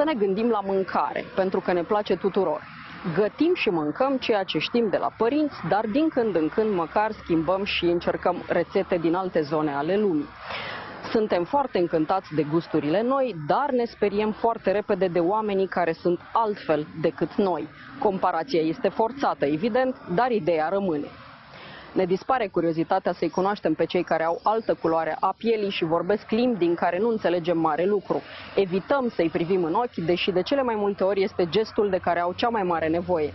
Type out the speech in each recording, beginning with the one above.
Să ne gândim la mâncare, pentru că ne place tuturor. Gătim și mâncăm ceea ce știm de la părinți, dar din când în când măcar schimbăm și încercăm rețete din alte zone ale lumii. Suntem foarte încântați de gusturile noi, dar ne speriem foarte repede de oamenii care sunt altfel decât noi. Comparația este forțată, evident, dar ideea rămâne. Ne dispare curiozitatea să-i cunoaștem pe cei care au altă culoare a pielii și vorbesc limbi din care nu înțelegem mare lucru. Evităm să-i privim în ochi, deși de cele mai multe ori este gestul de care au cea mai mare nevoie.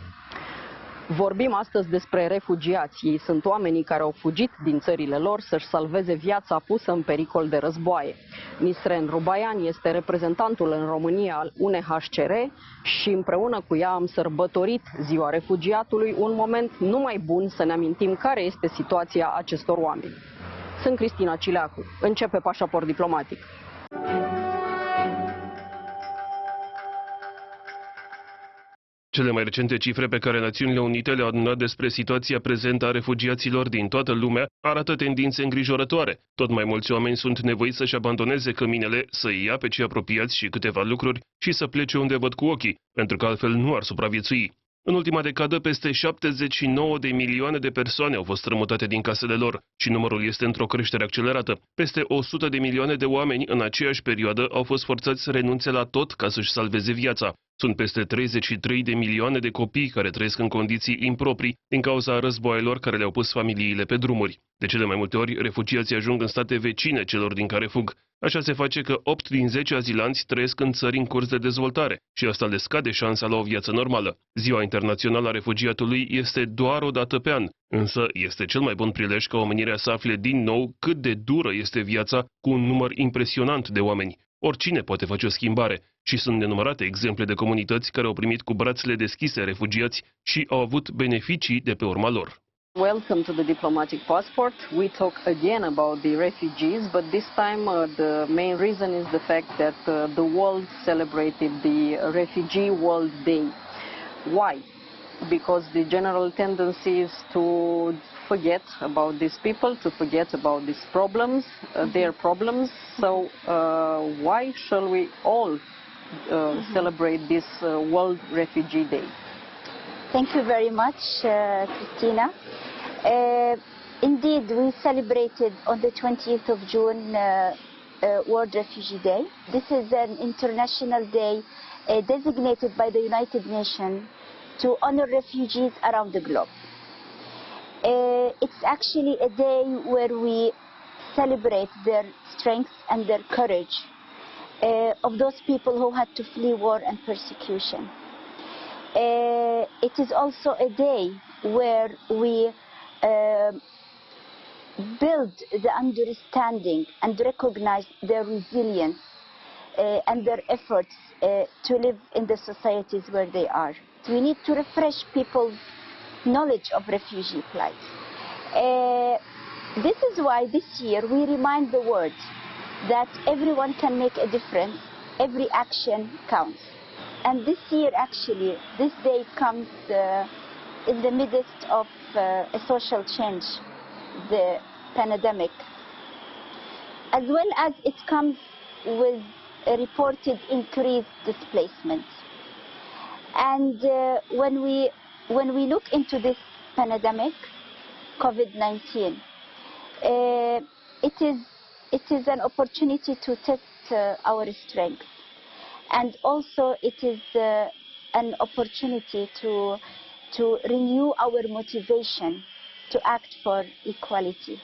Vorbim astăzi despre refugiați. Ei sunt oamenii care au fugit din țările lor să-și salveze viața pusă în pericol de războaie. Nisreen Rubaian este reprezentantul în România al UNHCR și împreună cu ea am sărbătorit Ziua Refugiatului, un moment numai bun să ne amintim care este situația acestor oameni. Sunt Cristina Cileacu. Începe Pașaport Diplomatic. Cele mai recente cifre pe care Națiunile Unite le-au adunat despre situația prezentă a refugiaților din toată lumea arată tendințe îngrijorătoare. Tot mai mulți oameni sunt nevoiți să-și abandoneze căminele, să ia pe cei apropiați și câteva lucruri și să plece unde văd cu ochii, pentru că altfel nu ar supraviețui. În ultima decadă, peste 79 de milioane de persoane au fost strămutate din casele lor și numărul este într-o creștere accelerată. Peste 100 de milioane de oameni în aceeași perioadă au fost forțați să renunțe la tot ca să-și salveze viața. Sunt peste 33 de milioane de copii care trăiesc în condiții improprii din cauza războaielor care le-au pus familiile pe drumuri. De cele mai multe ori, refugiații ajung în state vecine celor din care fug. Așa se face că 8 din 10 azilanți trăiesc în țări în curs de dezvoltare și asta le scade șansa la o viață normală. Ziua Internațională a Refugiatului este doar o dată pe an, însă este cel mai bun prilej ca omenirea să afle din nou cât de dură este viața cu un număr impresionant de oameni. Oricine poate face o schimbare și sunt nenumărate exemple de comunități care au primit cu brațele deschise refugiați și au avut beneficii de pe urma lor. Welcome to the diplomatic passport. We talk again about the refugees, but this time the main reason is the fact that the world celebrated the Refugee World Day. Why? Because the general tendency is to forget about these people, to forget about these problems, their problems. So why shall we all celebrate this World Refugee Day? Thank you very much, Cristina. Indeed, we celebrated on the 20th of June World Refugee Day. This is an international day designated by the United Nations to honor refugees around the globe. It's actually a day where we celebrate their strength and their courage of those people who had to flee war and persecution. It is also a day where we build the understanding and recognize their resilience and their efforts to live in the societies where they are. We need to refresh people's knowledge of refugee plight. This is why this year we remind the world that everyone can make a difference, every action counts. And this year, actually, this day comes in the midst of a social change, the pandemic, as well as it comes with a reported increased displacement. And when we look into this pandemic, COVID-19, it is an opportunity to test our strength. And also it is an opportunity to renew our motivation to act for equality.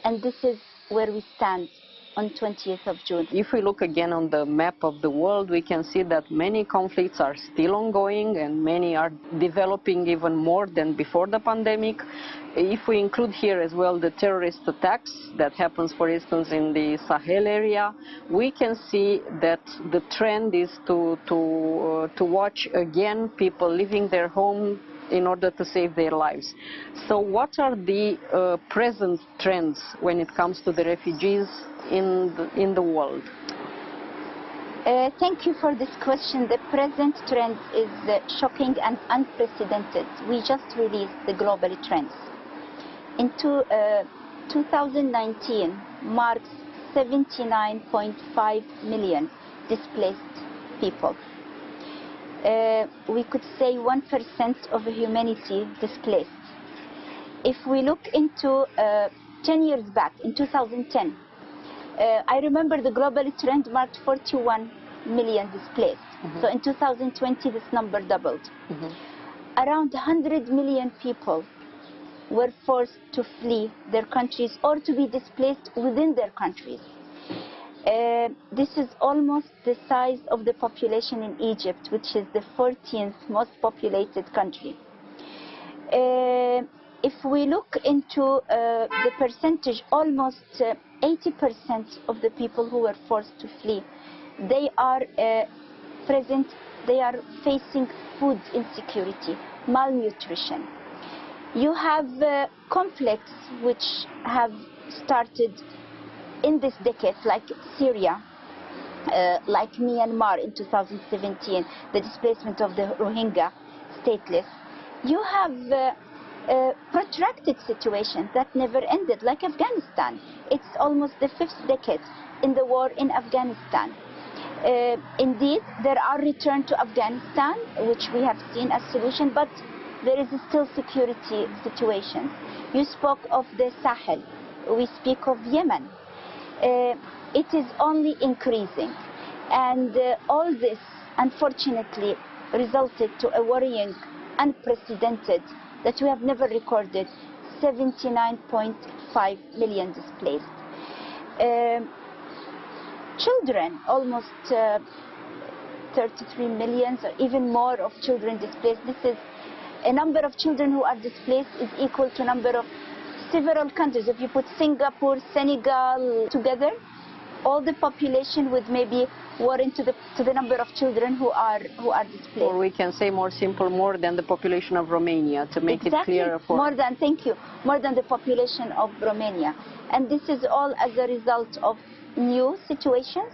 And this is where we stand on 20th of June. If we look again on the map of the world, we can see that many conflicts are still ongoing and many are developing even more than before the pandemic. If we include here as well the terrorist attacks that happens, for instance, in the Sahel area, we can see that the trend is to watch again people leaving their home in order to save their lives. So what are the present trends when it comes to the refugees in the world? Thank you for this question. The present trend is shocking and unprecedented. We just released the global trends. In 2019 marks 79.5 million displaced people. we could say 1% of humanity displaced. If we look into 10 years back, in 2010, I remember the global trend marked 41 million displaced. So in 2020, this number doubled. Around 100 million people were forced to flee their countries or to be displaced within their countries. This is almost the size of the population in Egypt, which is the 14th most populated country. If we look into the percentage, almost 80% of the people who were forced to flee, they are facing food insecurity, malnutrition. You have conflicts which have started in this decade, like Syria, like Myanmar in 2017, the displacement of the Rohingya stateless. You have protracted situations that never ended, like Afghanistan. It's almost the 5th decade in the war in Afghanistan. Indeed, there are return to Afghanistan, which we have seen as solution, but there is still security situations. You spoke of the Sahel. We speak of Yemen. It is only increasing. And all this, unfortunately, resulted to a worrying, unprecedented, that we have never recorded, 79.5 million displaced. Children, almost 33 million or even more of children displaced. This is a number of children who are displaced is equal to number of several countries. If you put Singapore, Senegal together, all the population would maybe warrant to the number of children who are displaced. Or we can say more simple, more than the population of Romania, to make exactly. it clearer for more than, thank you, more than the population of Romania. And this is all as a result of new situations,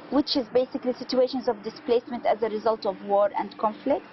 which is basically situations of displacement as a result of war and conflict,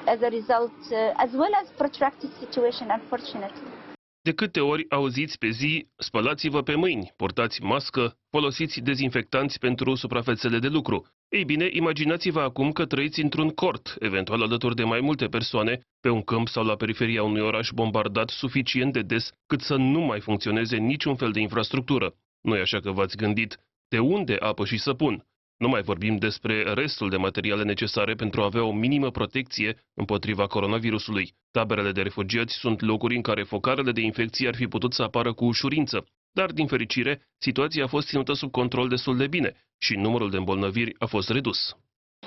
as a result, as well as protracted situation, unfortunately. De câte ori auziți pe zi, spălați-vă pe mâini, purtați mască, folosiți dezinfectanți pentru suprafețele de lucru. Ei bine, imaginați-vă acum că trăiți într-un cort, eventual alături de mai multe persoane, pe un câmp sau la periferia unui oraș bombardat suficient de des cât să nu mai funcționeze niciun fel de infrastructură. Nu-i așa că v-ați gândit, de unde apă și săpun? Nu mai vorbim despre restul de materiale necesare pentru a avea o minimă protecție împotriva coronavirusului. Taberele de refugiați sunt locuri în care focarele de infecție ar fi putut să apară cu ușurință, dar, din fericire, situația a fost ținută sub control destul de bine și numărul de îmbolnăviri a fost redus.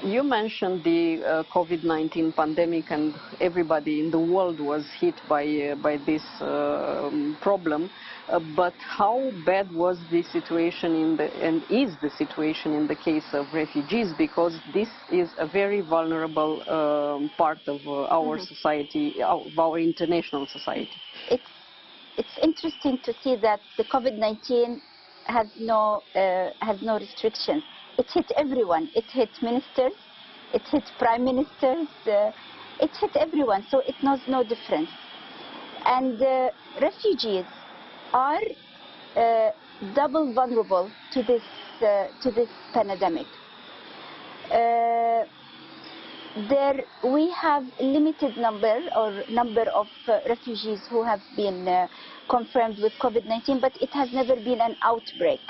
You mentioned the COVID-19 pandemic, and everybody in the world was hit by this problem. But how bad was the situation and is the situation in the case of refugees? Because this is a very vulnerable part of our society, of our international society. It's interesting to see that the COVID-19 has no restrictions. It hit everyone. It hit ministers, it hit prime ministers, it hit everyone, so it knows no difference. And refugees are double vulnerable to this pandemic. There we have limited number of refugees who have been confirmed with COVID-19, but it has never been an outbreak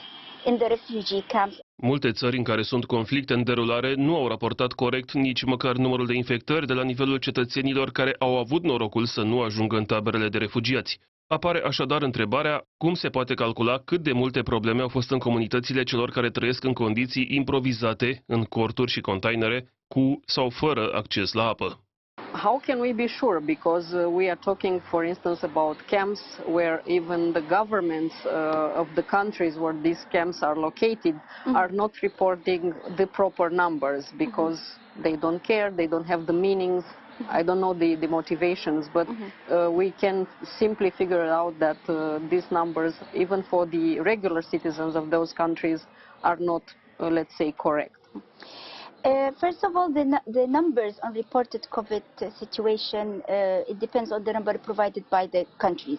in the refugee camps. Multe țări în care sunt conflicte în derulare nu au raportat corect nici măcar numărul de infectări de la nivelul cetățenilor care au avut norocul să nu ajungă în taberele de refugiați. Apare așadar întrebarea cum se poate calcula cât de multe probleme au fost în comunitățile celor care trăiesc în condiții improvizate, în corturi și containere, cu sau fără acces la apă. How can we be sure? Because we are talking, for instance, about camps where even the governments of the countries where these camps are located are not reporting the proper numbers because they don't care, they don't have the meanings. I don't know the motivations, but we can simply figure out that these numbers, even for the regular citizens of those countries, are not, let's say, correct. First of all, the numbers on reported COVID situation, it depends on the number provided by the countries.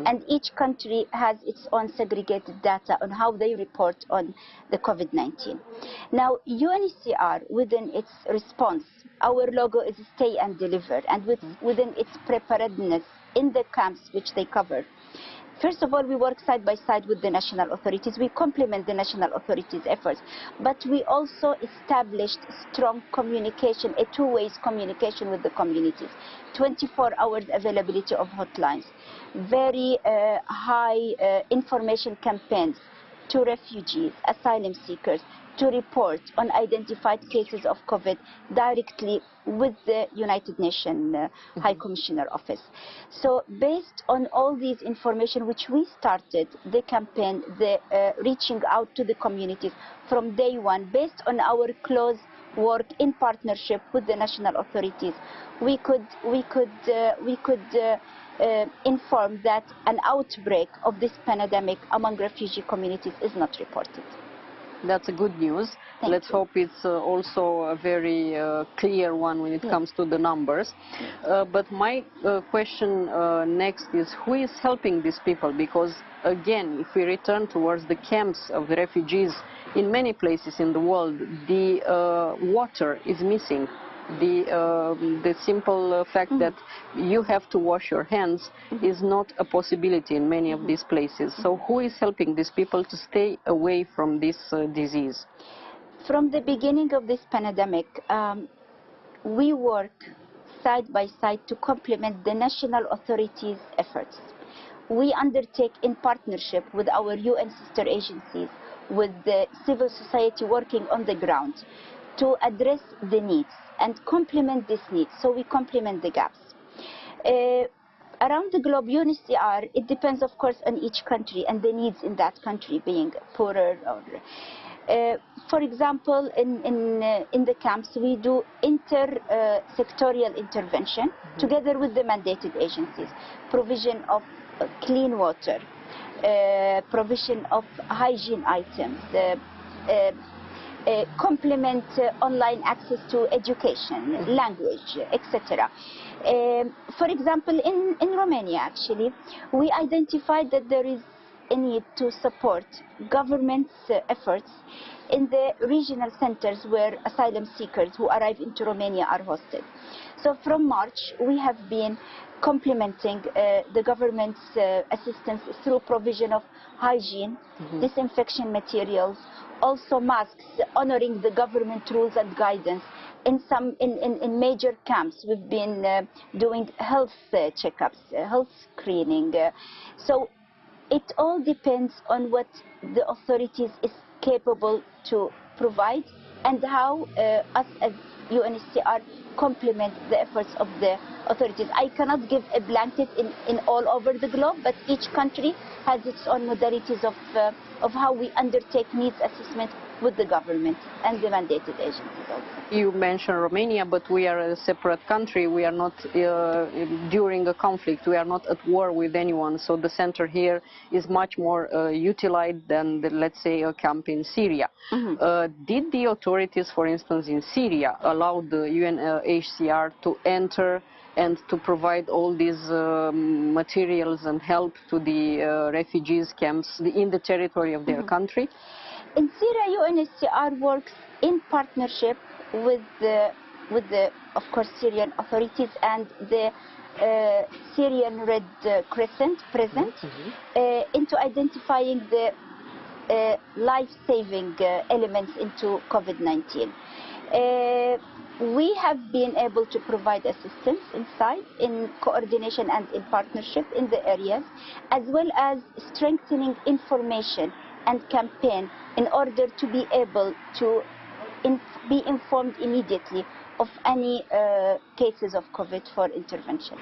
And each country has its own segregated data on how they report on the COVID-19. Now, UNHCR, within its response, our logo is stay and deliver, and within its preparedness in the camps which they cover. First of all, we work side by side with the national authorities. We complement the national authorities' efforts, but we also established strong communication, a two-way communication with the communities, 24 hours availability of hotlines, very high information campaigns to refugees, asylum seekers, to report on identified cases of COVID directly with the United Nations High Commissioner Office. So based on all these information which we started the campaign, the reaching out to the communities from day one, based on our close work in partnership with the national authorities, we could inform that an outbreak of this pandemic among refugee communities is not reported. That's a good news. Let's hope it's also a very clear one when it comes to the numbers. But my question next is, who is helping these people? Because again, if we return towards the camps of the refugees in many places in the world, the water is missing. The simple fact that you have to wash your hands is not a possibility in many of these places. So who is helping these people to stay away from this disease? From the beginning of this pandemic, we work side by side to complement the national authorities' efforts. We undertake in partnership with our UN sister agencies, with the civil society working on the ground, to address the needs and complement these needs, so we complement the gaps. Around the globe, UNHCR, it depends of course on each country and the needs in that country, being poorer. For example, in the camps, we do inter-sectorial intervention together with the mandated agencies, provision of clean water, provision of hygiene items, complement online access to education, language, etc. For example, in Romania, actually, we identified that there is a need to support government's efforts in the regional centers where asylum seekers who arrive into Romania are hosted. So from March, we have been complementing the government's assistance through provision of hygiene, disinfection materials, also masks, honoring the government rules and guidance. In major camps, we've been doing health checkups, health screening. So it all depends on what the authorities is capable to provide and how us as UNHCR complement the efforts of the authorities. I cannot give a blanket in all over the globe, but each country has its own modalities of how we undertake needs assessment with the government and the mandated agencies also. You mentioned Romania, but we are a separate country. We are not during a conflict. We are not at war with anyone. So the center here is much more utilized than, let's say, a camp in Syria. Did the authorities, for instance, in Syria, allow the UNHCR to enter and to provide all these materials and help to the refugees camps in the territory of their country? In Syria, UNHCR works in partnership with the of course, Syrian authorities and the Syrian Red Crescent present into identifying the life-saving elements into COVID-19. We have been able to provide assistance inside, in coordination and in partnership in the areas, as well as strengthening information and campaign in order to be able to be informed immediately of any cases of COVID for intervention.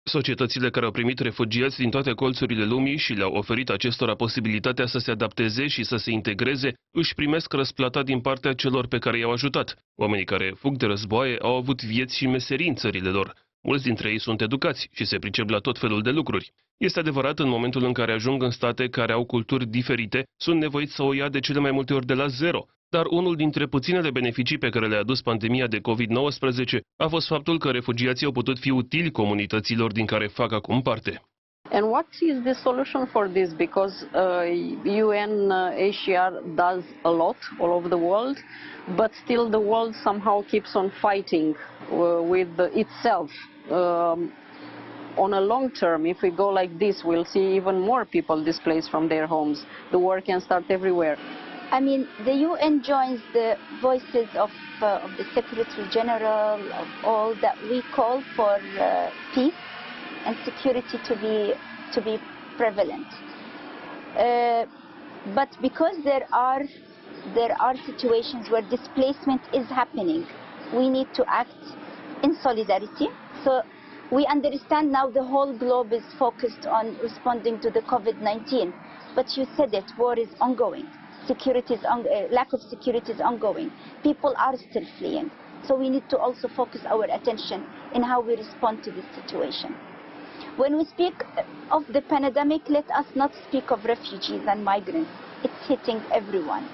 Societățile care au primit refugiați din toate colțurile lumii și le-au oferit acestora posibilitatea să se adapteze și să se integreze, își primesc răsplata din partea celor pe care i-au ajutat. Oamenii care fug de războaie au avut vieți și meserii în țările lor. Mulți dintre ei sunt educați și se pricep la tot felul de lucruri. Este adevărat, în momentul în care ajung în state care au culturi diferite, sunt nevoiți să o ia de cele mai multe ori de la zero. Dar unul dintre puținele beneficii pe care le-a adus pandemia de COVID-19 a fost faptul că refugiații au putut fi utili comunităților din care fac acum parte. And what is the solution for this? Because UNHCR does a lot all over the world, but still the world somehow keeps on fighting with itself. On a long term, if we go like this, we'll see even more people displaced from their homes. The war can start everywhere. I mean, the UN joins the voices of the Secretary General, of all that we call for peace and security to be prevalent. But because there are situations where displacement is happening, we need to act in solidarity. So we understand now the whole globe is focused on responding to the COVID-19. But you said it, war is ongoing. Lack of security is ongoing. People are still fleeing. So we need to also focus our attention in how we respond to this situation. When we speak of the pandemic, let us not speak of refugees and migrants. It's hitting everyone.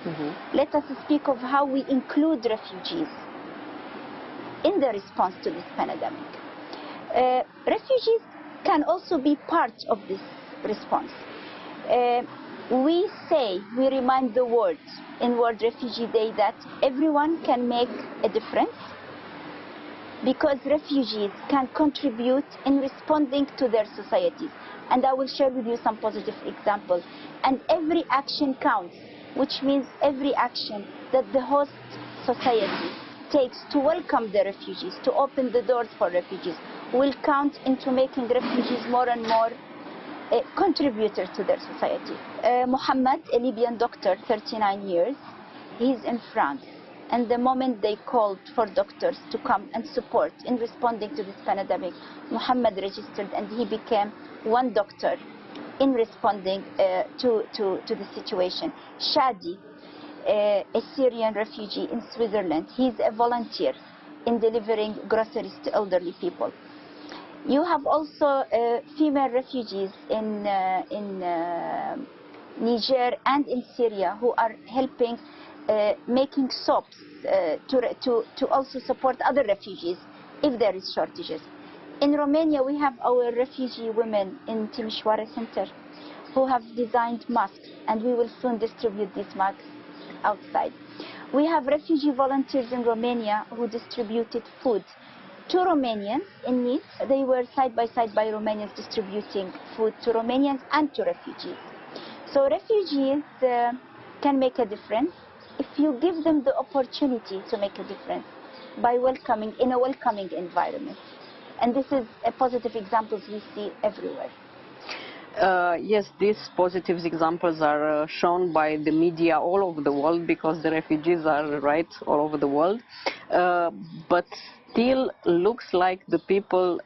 Let us speak of how we include refugees in the response to this pandemic. Refugees can also be part of this response. We remind the world in World Refugee Day that everyone can make a difference because refugees can contribute in responding to their societies. And I will share with you some positive examples. And every action counts, which means every action that the host society takes to welcome the refugees, to open the doors for refugees, will count into making refugees more and more contributors to their society. Mohammed, a Libyan doctor, 39 years, he's in France. And the moment they called for doctors to come and support in responding to this pandemic, Mohammed registered and he became one doctor in responding to the situation. Shadi, a Syrian refugee in Switzerland, he's a volunteer in delivering groceries to elderly people. You have also female refugees in Niger and in Syria who are helping making soaps to also support other refugees if there is shortages. In Romania, we have our refugee women in Timișoara Center who have designed masks, and we will soon distribute these masks outside. We have refugee volunteers in Romania who distributed food to Romanians in need. They were side by side by Romanians distributing food to Romanians and to refugees. So refugees can make a difference if you give them the opportunity to make a difference by welcoming in a welcoming environment. And this is a positive examples we see everywhere. Yes, these positive examples are shown by the media all over the world because the refugees are right all over the world. But still looks like the people,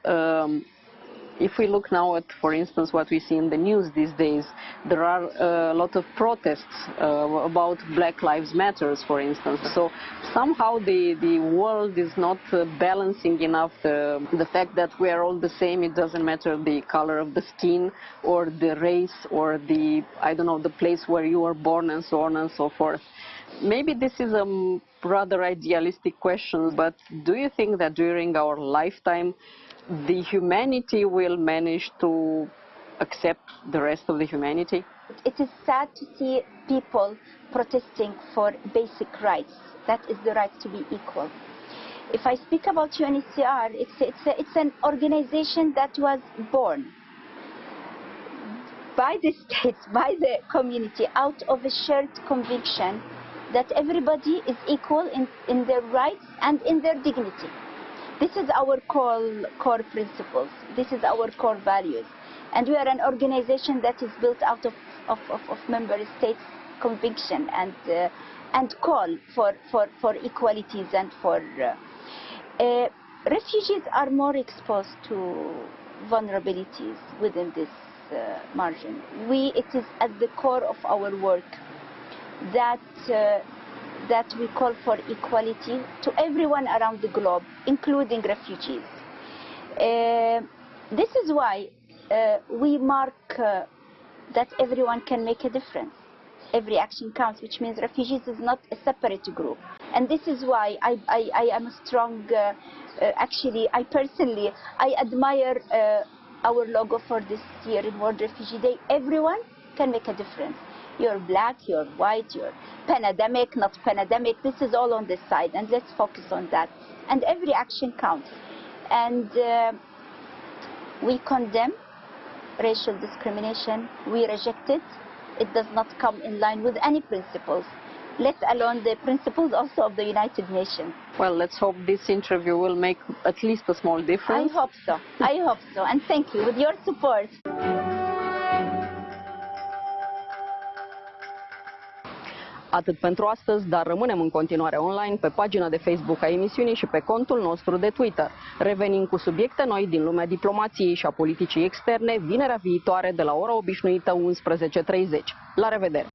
if we look now at, for instance, what we see in the news these days, there are a lot of protests about Black Lives Matters, for instance. So somehow the world is not balancing enough the fact that we are all the same. It doesn't matter the color of the skin or the race or the, I don't know, the place where you were born and so on and so forth. Maybe this is a rather idealistic question, but do you think that during our lifetime the humanity will manage to accept the rest of the humanity? It is sad to see people protesting for basic rights. That is the right to be equal. If I speak about UNHCR, it's an organization that was born by the states, by the community, out of a shared conviction that everybody is equal in their rights and in their dignity. This is our core principles. This is our core values. And we are an organization that is built out of member states' conviction and call for equalities and for... refugees are more exposed to vulnerabilities within this margin. It is at the core of our work that we call for equality to everyone around the globe, including refugees. This is why we mark that everyone can make a difference. Every action counts, which means refugees is not a separate group. And this is why I am a strong, actually, I admire our logo for this year in World Refugee Day. Everyone can make a difference. You're black, you're white, you're pandemic, not pandemic. This is all on this side, and let's focus on that. And every action counts. And we condemn racial discrimination. We reject it. It does not come in line with any principles, let alone the principles also of the United Nations. Well, let's hope this interview will make at least a small difference. I hope so. I hope so. And thank you with your support. Atât pentru astăzi, dar rămânem în continuare online pe pagina de Facebook a emisiunii și pe contul nostru de Twitter. Revenim cu subiecte noi din lumea diplomației și a politicii externe vinerea viitoare de la ora obișnuită 11:30. La revedere!